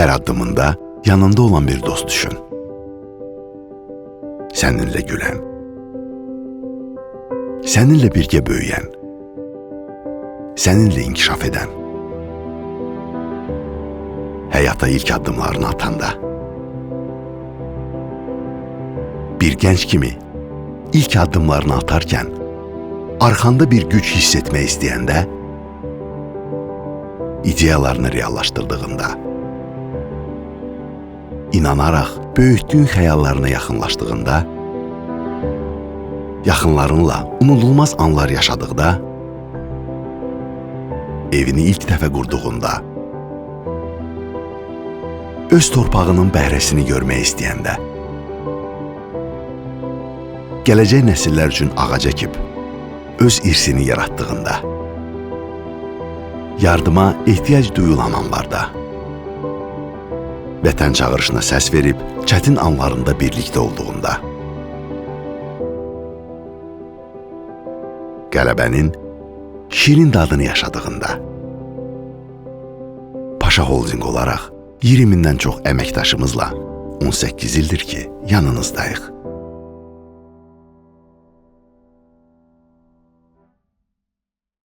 Hər addımında yanında olan bir dost düşün. Səninlə gülən, səninlə birgə böyüyən, səninlə inkişaf edən, həyata ilk addımlarını atanda, bir gənc kimi ilk addımlarını atarkən, arxanda bir güc hiss etmək istəyəndə, ideyalarını reallaşdırdığında, inanaraq böyütdüyün xəyallarına yaxınlaşdığında, yaxınlarınla unudulmaz anlar yaşadıqda, evini ilk dəfə qurduğunda, öz torpağının bəhrəsini görmək istəyəndə, gələcək nəsillər üçün ağac əkib, öz irsini yaratdığında, yardıma ehtiyac duyulan anlarda, vətən çağırışına səs verib, çətin anlarında birlikdə olduğunda, qələbənin şirin dadını yaşadığında, Paşa Holding olaraq 20-dən çox əməkdaşımızla 18 ildir ki, yanınızdayıq.